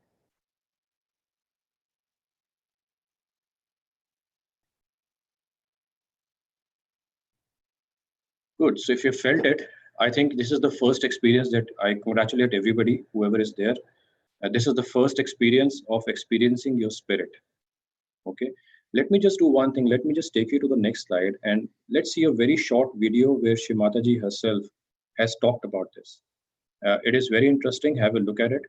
Good. So if you felt it, I think this is the first experience that I congratulate everybody, whoever is there. This is the first experience of experiencing your spirit. Okay. Let me just do one thing. Let me just take you to the next slide and let's see a very short video where Shri Mataji herself has talked about this. It is very interesting. Have a look at it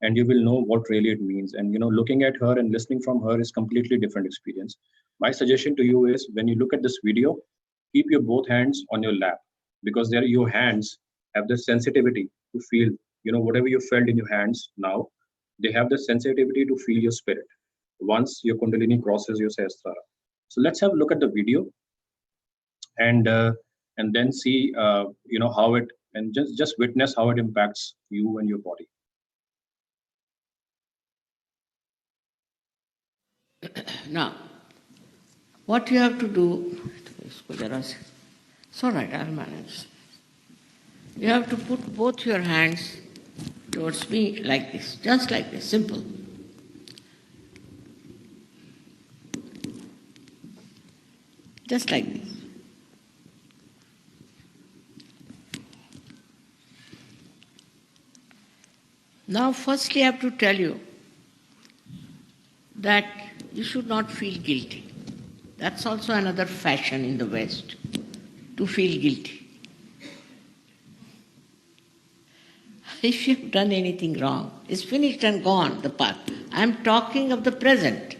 and you will know what really it means. And, looking at her and listening from her is completely different experience. My suggestion to you is when you look at this video, keep your both hands on your lap because your hands have the sensitivity to feel, whatever you felt in your hands now, they have the sensitivity to feel your spirit once your Kundalini crosses your Sahasrara. So let's have a look at the video and then see, how it, and just witness how it impacts you and your body. Now, what you have to do, it's all right, I'll manage. You have to put both your hands towards me like this, just like this, simple. Just like this. Now, firstly, I have to tell you that you should not feel guilty. That's also another fashion in the West, to feel guilty. If you've done anything wrong, it's finished and gone, the past. I'm talking of the present.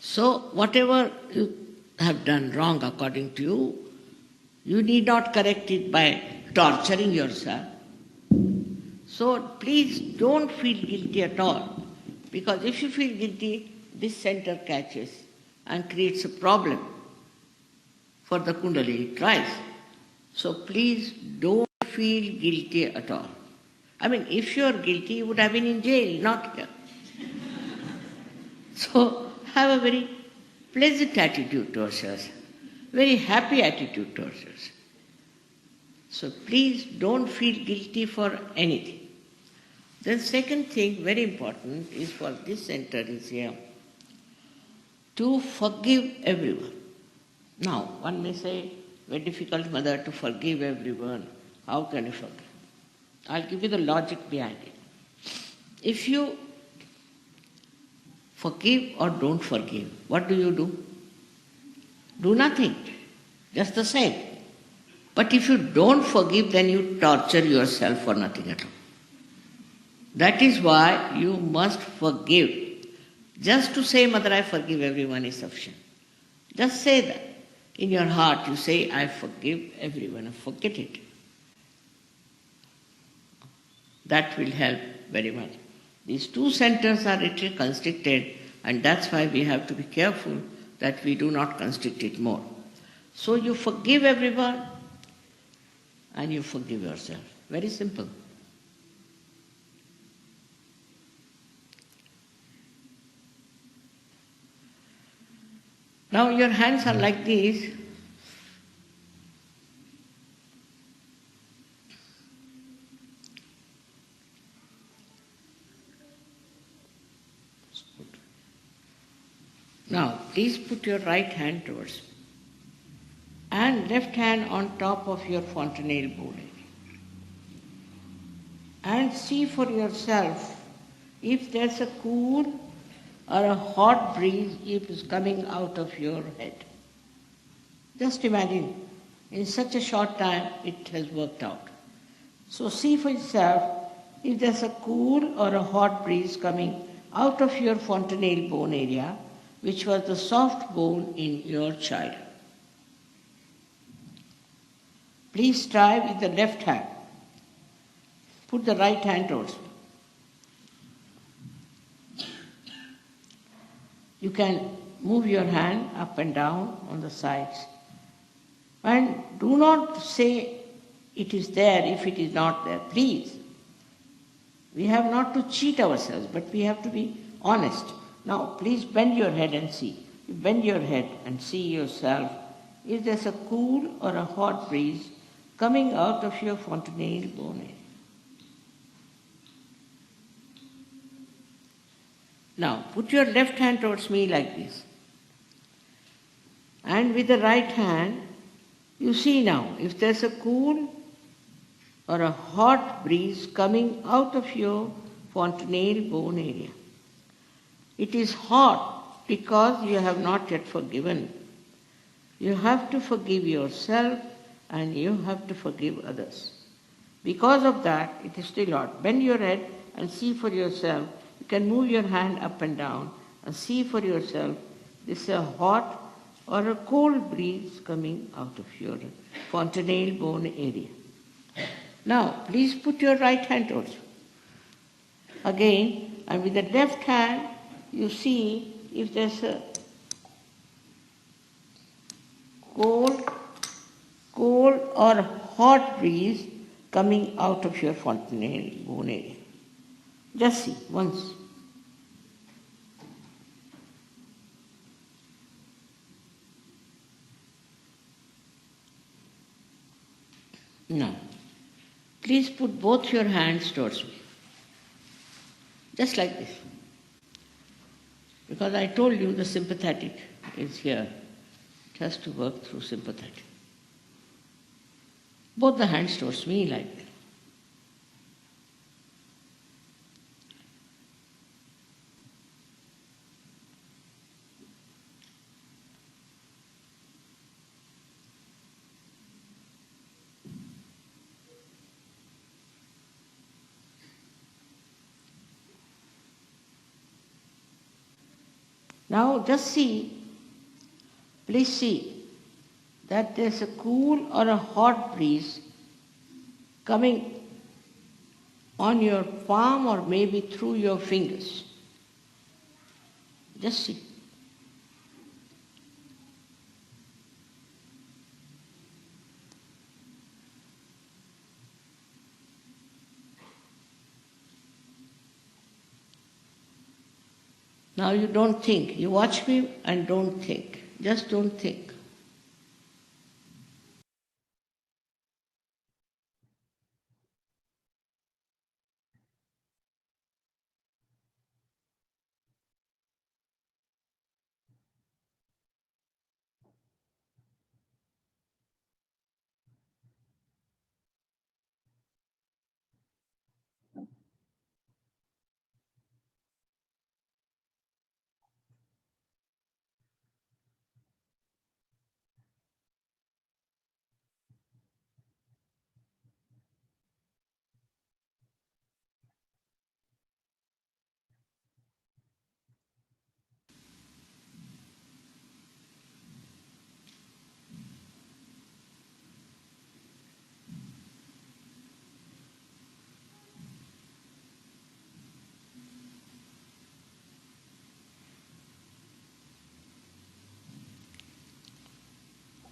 So, whatever you have done wrong according to you, you need not correct it by torturing yourself. So, please don't feel guilty at all. Because if you feel guilty, this center catches and creates a problem for the Kundalini twice. So please don't feel guilty at all. I mean, if you are guilty, you would have been in jail, not here. So have a very pleasant attitude towards yourself, very happy attitude towards yourself. So please don't feel guilty for anything. The second thing, very important, is for this center is here, to forgive everyone. Now, one may say, very difficult, mother, to forgive everyone. How can you forgive? I'll give you the logic behind it. If you forgive or don't forgive, what do? Do nothing, just the same. But if you don't forgive, then you torture yourself for nothing at all. That is why you must forgive. Just to say, Mother, I forgive everyone is sufficient. Just say that. In your heart, you say, I forgive everyone. Forget it. That will help very much. These two centers are little constricted, and that's why we have to be careful that we do not constrict it more. So you forgive everyone and you forgive yourself. Very simple. Now your hands are like this. Now please put your right hand towards me and left hand on top of your fontanelle bone. And see for yourself if there's a cool or a hot breeze is coming out of your head. Just imagine, in such a short time it has worked out. So see for yourself if there's a cool or a hot breeze coming out of your fontanelle bone area, which was the soft bone in your child. Please try with the left hand. Put the right hand towards me. You can move your hand up and down on the sides. And do not say it is there if it is not there. Please. We have not to cheat ourselves, but we have to be honest. Now, please bend your head and see. You bend your head and see yourself if there's a cool or a hot breeze coming out of your fontanelle bone. Now, put your left hand towards me like this. And with the right hand, you see now, if there's a cool or a hot breeze coming out of your fontanelle bone area. It is hot because you have not yet forgiven. You have to forgive yourself and you have to forgive others. Because of that, it is still hot. Bend your head and see for yourself. You can move your hand up and down and see for yourself this is a hot or a cold breeze coming out of your fontanelle bone area. Now, please put your right hand towards you. Again, and with the left hand, you see if there's a cold or hot breeze coming out of your fontanelle bone area. Just see once. Now, please put both your hands towards me. Just like this. Because I told you the sympathetic is here. It has to work through sympathetic. Both the hands towards me like that. Now just see, please see that there's a cool or a hot breeze coming on your palm or maybe through your fingers. Just see. Now you don't think. You watch me and don't think. Just don't think.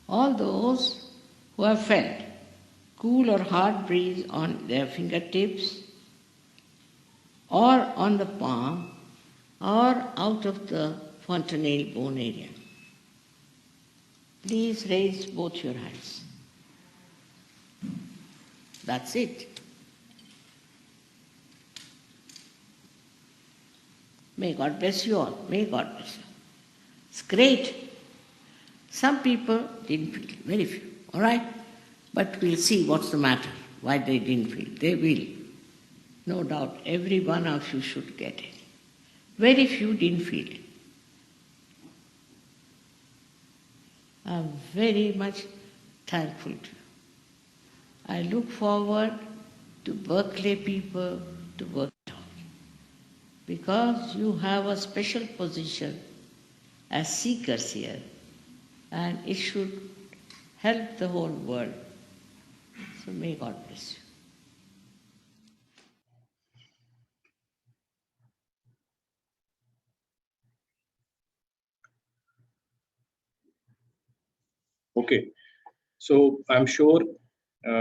All those who have felt cool or hot breeze on their fingertips or on the palm or out of the fontanelle bone area. Please raise both your hands. That's it. May God bless you all. May God bless you. It's great. Some people didn't feel, very few, all right? But we'll see what's the matter, why they didn't feel. They will. No doubt, every one of you should get it. Very few didn't feel it. I'm very much thankful to you. I look forward to Berkeley people to work it out. Because you have a special position as seekers here, and it should help the whole world. So may God bless you. Okay, so I'm sure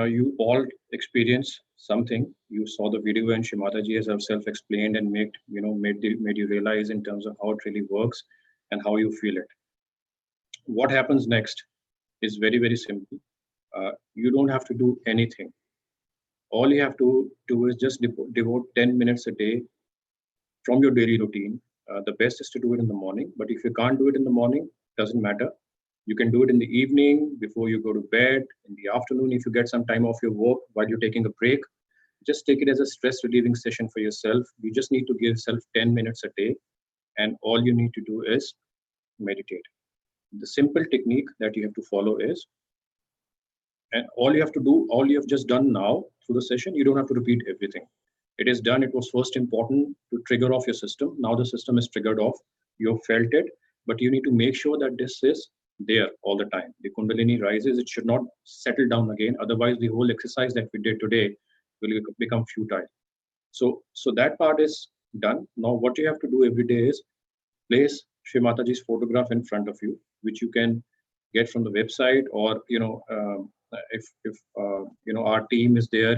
you all experienced something. You saw the video, and Shimataji has herself explained and made you realize in terms of how it really works and how you feel it. What happens next is very, very simple. You don't have to do anything. All you have to do is just devote 10 minutes a day from your daily routine. The best is to do it in the morning, but if you can't do it in the morning, doesn't matter. You can do it in the evening before you go to bed, in the afternoon if you get some time off your work while you're taking a break. Just take it as a stress relieving session for yourself. You just need to give yourself 10 minutes a day, and all you need to do is meditate. The simple technique that you have to follow is, and all you have to do, all you have just done now through the session, you don't have to repeat everything. It is done. It was first important to trigger off your system. Now the system is triggered off. You have felt it, but you need to make sure that this is there all the time. The Kundalini rises. It should not settle down again. Otherwise, the whole exercise that we did today will become futile. So that part is done. Now, what you have to do every day is place Shri Mataji's photograph in front of you, which you can get from the website, or if our team is there,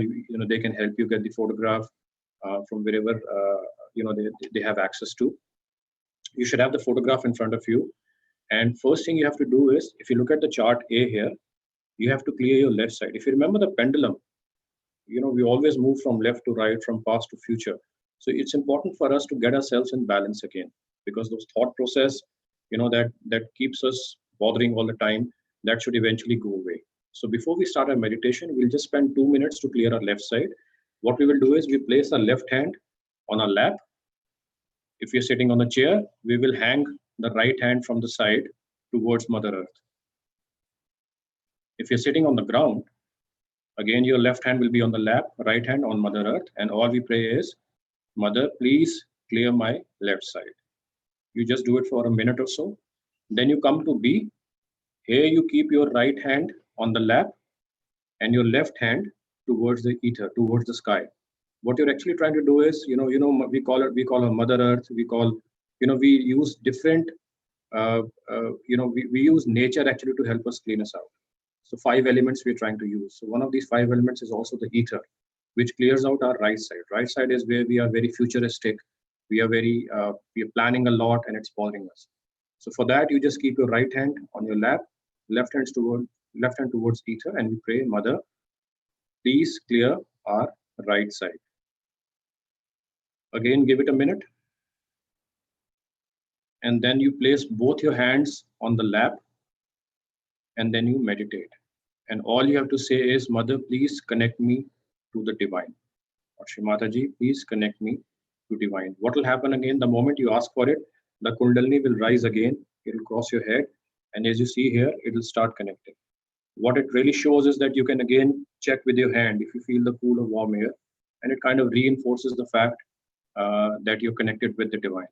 they can help you get the photograph from wherever they have access to. You should have the photograph in front of you, and first thing you have to do is, if you look at the chart A here, you have to clear your left side. If you remember the pendulum, we always move from left to right, from past to future. So it's important for us to get ourselves in balance again, because those thought process, that keeps us bothering all the time, that should eventually go away. So before we start our meditation, we'll just spend 2 minutes to clear our left side. What we will do is we place our left hand on our lap. If you're sitting on a chair, we will hang the right hand from the side towards Mother Earth. If you're sitting on the ground, again, your left hand will be on the lap, right hand on Mother Earth, and all we pray is, Mother, please clear my left side. You just do it for a minute or so. Then you come to B. Here you keep your right hand on the lap and your left hand towards the ether, towards the sky. What you're actually trying to do is, we call her Mother Earth. We use different, we use nature actually to help us clean us out. So 5 elements we're trying to use. So one of these 5 elements is also the ether, which clears out our right side. Right side is where we are very futuristic. We are planning a lot and it's bothering us. So for that, you just keep your right hand on your lap, left hand towards ether, and we pray, Mother, please clear our right side. Again, give it a minute. And then you place both your hands on the lap, and then you meditate. And all you have to say is, Mother, please connect me to the divine. Or Shri Mataji, please connect me to divine. What will happen again, the moment you ask for it, the Kundalini will rise again, it will cross your head, and as you see here, it will start connecting. What it really shows is that you can again check with your hand if you feel the cool or warm air, and it kind of reinforces the fact that you're connected with the divine.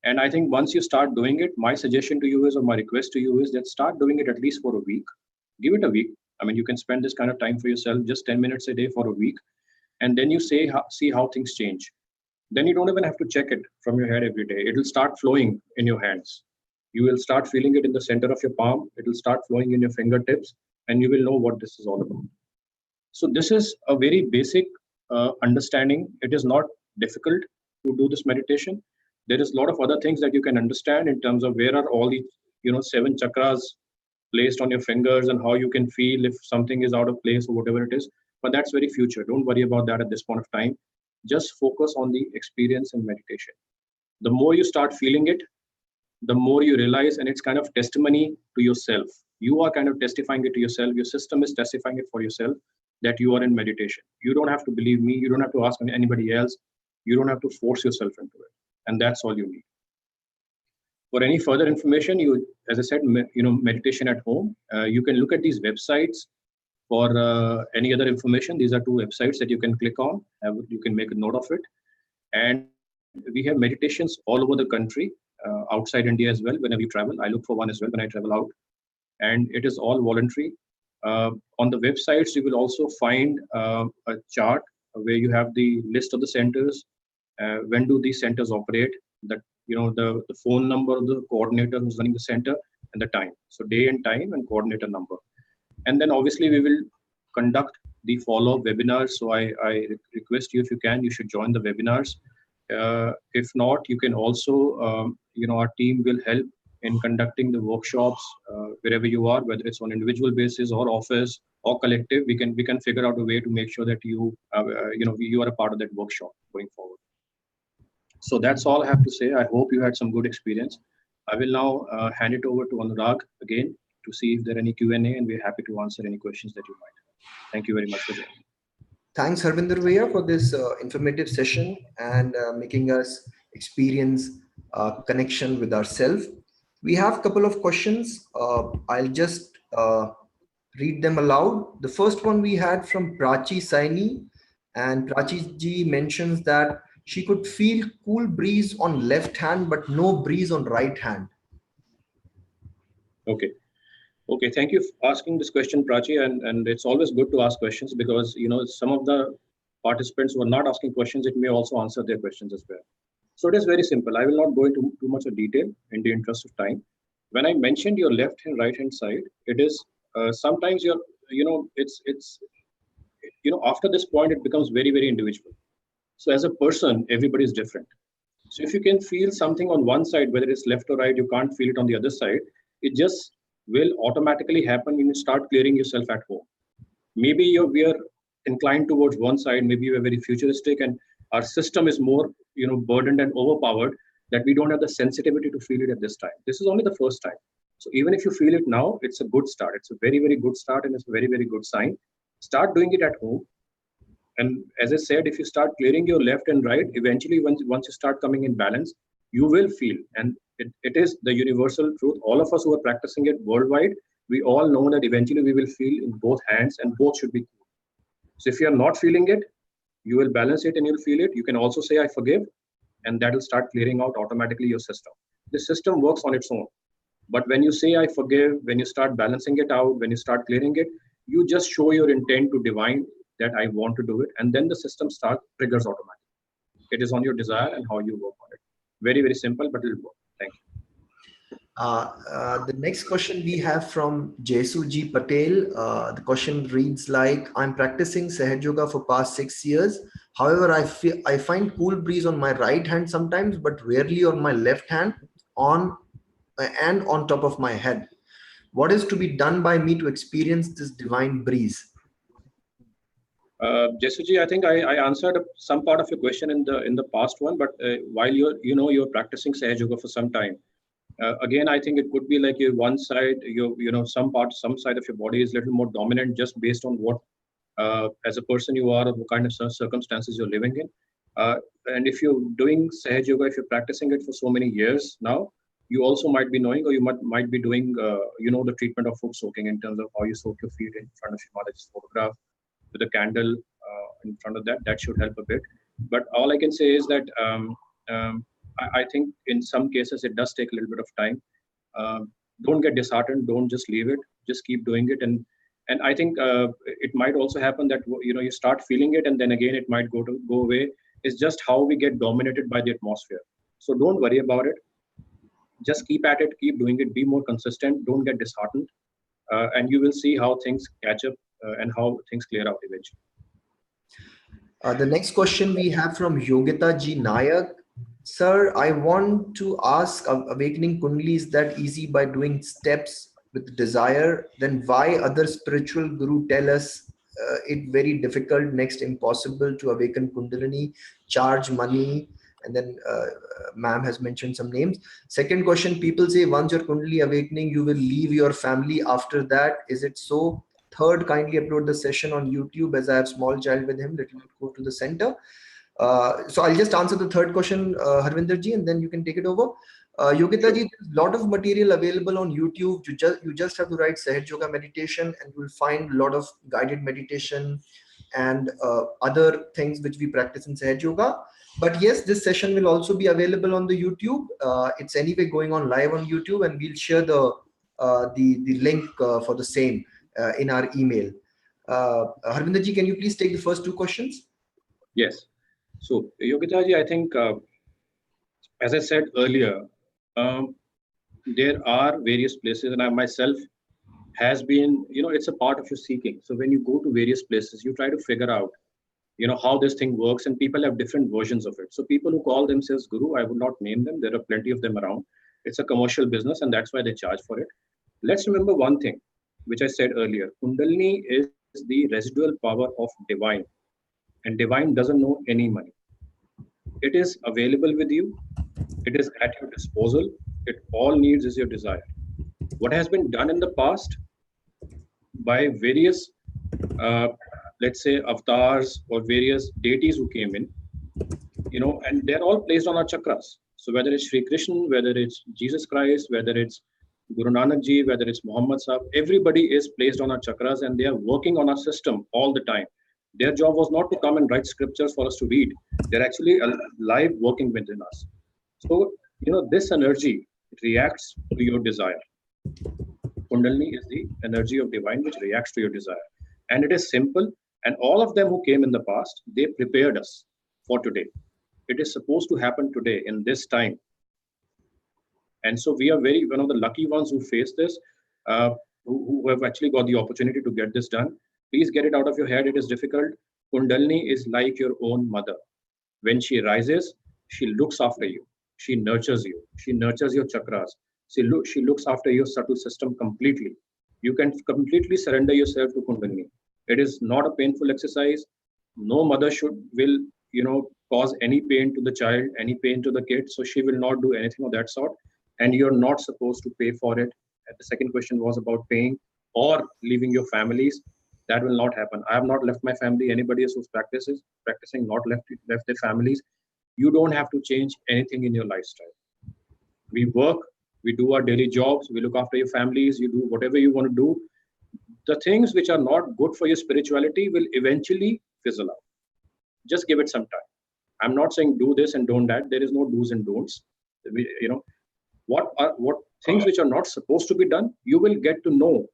And I think once you start doing it, my suggestion to you is, or my request to you is, that start doing it at least for a week. Give it a week. I mean, you can spend this kind of time for yourself, just 10 minutes a day for a week, and then you see how things change. Then you don't even have to check it from your head every day. It will start flowing in your hands. You will start feeling it in the center of your palm. It will start flowing in your fingertips, and you will know what this is all about. So this is a very basic understanding. It is not difficult to do this meditation. There is a lot of other things that you can understand in terms of where are all the 7 chakras placed on your fingers and how you can feel if something is out of place or whatever it is. But that's very future. Don't worry about that at this point of time. Just focus on the experience and meditation. The more you start feeling it, the more you realize, and it's kind of testimony to yourself. You are kind of testifying it to yourself. Your system is testifying it for yourself that you are in meditation. You don't have to believe me. You don't have to ask anybody else. You don't have to force yourself into it. And that's all you need. For any further information, as I said, meditation at home, you can look at these websites for any other information. These are 2 websites that you can click on. You can make a note of it. And we have meditations all over the country, outside India as well. Whenever you travel, I look for one as well when I travel out. And it is all voluntary. On the websites, you will also find a chart where you have the list of the centers. When do these centers operate? The phone number of the coordinator who's running the center and the time. So day and time and coordinator number. And then obviously we will conduct the follow-up webinars. So I request you, if you can, you should join the webinars. If not, you can also, our team will help in conducting the workshops wherever you are, whether it's on individual basis or office or collective. We can figure out a way to make sure that you are a part of that workshop going forward. So that's all I have to say. I hope you had some good experience. I will now hand it over to Anurag again to see if there are any Q&A, and we're happy to answer any questions that you might have. Thank you very much for joining. Thanks, Harvinder Bhaiya, for this informative session and making us experience connection with ourselves. We have a couple of questions. I'll just read them aloud. The first one we had from Prachi Saini, and Prachi ji mentions that she could feel cool breeze on left hand, but no breeze on right hand. Okay. Thank you for asking this question, Prachi. And it's always good to ask questions, because some of the participants who are not asking questions, it may also answer their questions as well. So it is very simple. I will not go into too much of detail in the interest of time. When I mentioned your left and right hand side, it is sometimes after this point it becomes very, very individual. So as a person, everybody is different. So if you can feel something on one side, whether it's left or right, you can't feel it on the other side. It just will automatically happen when you start clearing yourself at home. Maybe we are inclined towards one side, maybe you are very futuristic, and our system is more, burdened and overpowered, that we don't have the sensitivity to feel it at this time. This is only the first time. So even if you feel it now, it's a good start. It's a very, very good start, and it's a very, very good sign. Start doing it at home. And as I said, if you start clearing your left and right, eventually once you start coming in balance, you will feel. And it is the universal truth. All of us who are practicing it worldwide, we all know that eventually we will feel in both hands, and both should be cool. So if you are not feeling it, you will balance it and you'll feel it. You can also say, I forgive, and that will start clearing out automatically your system. The system works on its own. But when you say, I forgive, when you start balancing it out, when you start clearing it, you just show your intent to divine that I want to do it. And then the system triggers automatically. It is on your desire and how you work on it. Very, very simple, but it will work. Thank you. The next question we have from Jesuji Patel. The question reads like, I'm practicing Sahaja Yoga for past 6 years. However, I find cool breeze on my right hand sometimes, but rarely on my left hand on top of my head. What is to be done by me to experience this divine breeze? Jesuji, I think I answered some part of your question in the past one, but while you're practicing Sahaja Yoga for some time, again, I think it could be like your one side, some side of your body is a little more dominant just based on what, as a person you are, or what kind of circumstances you're living in. And if you're doing Sahaja Yoga, if you're practicing it for so many years now, you also might be knowing, or you might be doing, the treatment of foot soaking in terms of how you soak your feet in front of your mother's photograph with a candle in front of that. That should help a bit. But all I can say is that I think in some cases it does take a little bit of time. Don't get disheartened. Don't just leave it. Just keep doing it. And I think it might also happen that you start feeling it, and then again it might go away. It's just how we get dominated by the atmosphere. So don't worry about it. Just keep at it. Keep doing it. Be more consistent. Don't get disheartened, and you will see how things catch up and how things clear out eventually. The next question we have from Yogita Ji Nayak. Sir, I want to ask, awakening Kundali is that easy by doing steps with desire? Then why other spiritual guru tell us it very difficult, next impossible to awaken Kundalini, charge money? And then ma'am has mentioned some names. Second question, people say once your Kundali awakening, you will leave your family after that. Is it so? Third, kindly upload the session on YouTube as I have small child with him. Let him go to the center. So I'll just answer the third question, Harvinder ji, and then you can take it over. Yogita ji, there's a lot of material available on YouTube. You just have to write Sahaja Yoga meditation, and you will find a lot of guided meditation and other things which we practice in Sahaja Yoga. But yes, this session will also be available on the YouTube. It's anyway going on live on YouTube, and we'll share the link for the same in our email. Harvinder ji, can you please take the first two questions? Yes. So, Yogita ji, I think, as I said earlier, there are various places, and I myself has been, it's a part of your seeking. So when you go to various places, you try to figure out, how this thing works, and people have different versions of it. So people who call themselves guru, I would not name them. There are plenty of them around. It's a commercial business, and that's why they charge for it. Let's remember one thing, which I said earlier. Kundalini is the residual power of divine, and divine doesn't know any money. It is available with you. It is at your disposal. It all needs is your desire. What has been done in the past by various, let's say, avatars or various deities who came in, and they're all placed on our chakras. So whether it's Sri Krishna, whether it's Jesus Christ, whether it's Guru Nanak Ji, whether it's Muhammad Sahib, everybody is placed on our chakras, and they are working on our system all the time. Their job was not to come and write scriptures for us to read. They're actually live working within us. So, this energy reacts to your desire. Kundalini is the energy of divine which reacts to your desire. And it is simple. And all of them who came in the past, they prepared us for today. It is supposed to happen today in this time. And so we are one of the lucky ones who face this, who have actually got the opportunity to get this done. Please get it out of your head. It is difficult. Kundalini is like your own mother. When she rises, she looks after you. She nurtures you. She nurtures your chakras. She looks after your subtle system completely. You can completely surrender yourself to Kundalini. It is not a painful exercise. No mother will cause any pain to the child, any pain to the kid. So she will not do anything of that sort. And you're not supposed to pay for it. And the second question was about paying or leaving your families. That will not happen. I have not left my family. Anybody who's practicing not left their families. You don't have to change anything in your lifestyle. We work, we do our daily jobs, we look after your families, you do whatever you want to do. The things which are not good for your spirituality will eventually fizzle out. Just give it some time. I'm not saying do this and don't that. There is no do's and don'ts. What things which are not supposed to be done, you will get to know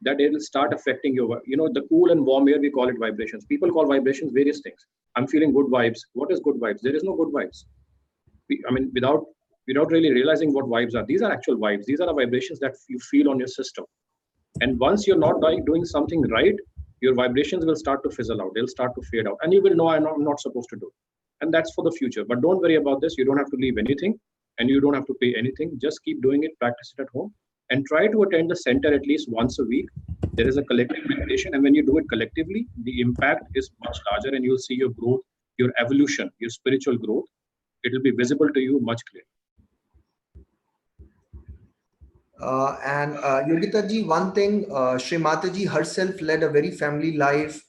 that it will start affecting your, the cool and warm air, we call it vibrations. People call vibrations various things. I'm feeling good vibes. What is good vibes? There is no good vibes. Without really realizing what vibes are. These are actual vibes. These are the vibrations that you feel on your system. And once you're not doing something right, your vibrations will start to fizzle out. They'll start to fade out. And you will know I'm not supposed to do. And that's for the future. But don't worry about this. You don't have to leave anything and you don't have to pay anything. Just keep doing it, practice it at home, and try to attend the center at least once a week. There is a collective meditation. And when you do it collectively, the impact is much larger and you'll see your growth, your evolution, your spiritual growth. It will be visible to you much clearer. And Yogita ji, one thing, Shri Mataji herself led a very family life.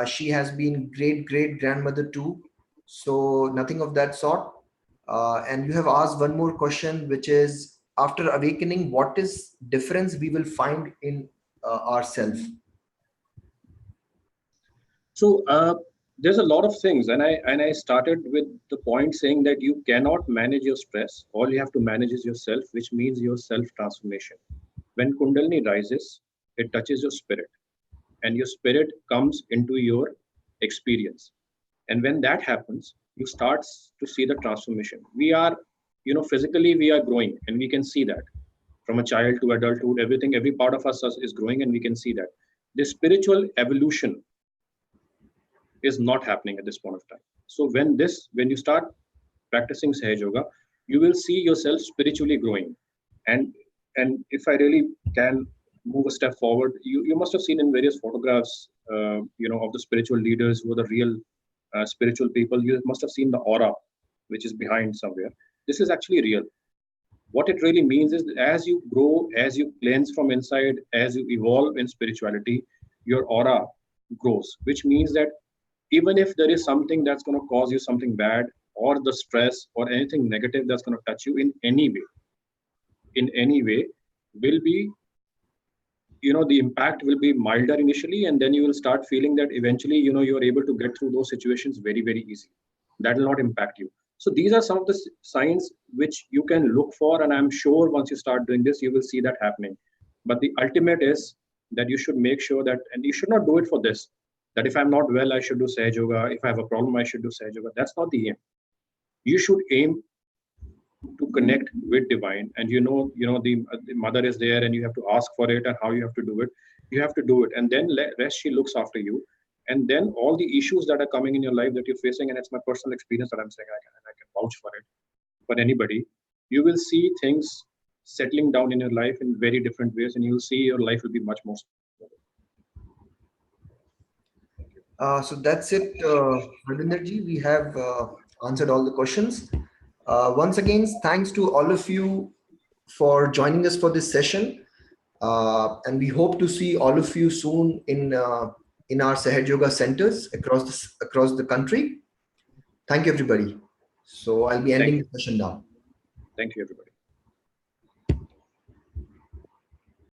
She has been great grandmother too. So nothing of that sort. And you have asked one more question, which is, after awakening, what is difference we will find in ourselves? So there's a lot of things, and I started with the point saying that you cannot manage your stress. All you have to manage is yourself, which means your self-transformation. When Kundalini rises, it touches your spirit, and your spirit comes into your experience. And when that happens, you start to see the transformation. We are, physically we are growing, and we can see that from a child to adulthood, every part of us is growing, and we can see that. The spiritual evolution is not happening at this point of time. So when you start practicing Sahaja Yoga, you will see yourself spiritually growing. And if I really can move a step forward, you must have seen in various photographs, of the spiritual leaders who are the real spiritual people. You must have seen the aura, which is behind somewhere. This is actually real. What it really means is that as you grow, as you cleanse from inside, as you evolve in spirituality, your aura grows, which means that even if there is something that's going to cause you something bad, or the stress or anything negative that's going to touch you in any way, will be, the impact will be milder initially, and then you will start feeling that eventually, you're able to get through those situations very, very easily. That will not impact you. So these are some of the signs which you can look for, and I'm sure once you start doing this, you will see that happening. But the ultimate is that you should make sure that, and you should not do it for this, that if I'm not well, I should do Sahaja Yoga. If I have a problem, I should do Sahaja Yoga. That's not the aim. You should aim to connect with divine, and the mother is there, and you have to ask for it, and how you have to do it. You have to do it, and then rest she looks after you. And then all the issues that are coming in your life that you're facing, and it's my personal experience that I'm saying, I can vouch for it, for anybody, you will see things settling down in your life in very different ways, and you'll see your life will be much more. So that's it, Ravinderji. We have answered all the questions. Once again, thanks to all of you for joining us for this session. And we hope to see all of you soon in our Sahaja Yoga centers across the country. Thank you, everybody. So I'll be ending the session now. Thank you, everybody.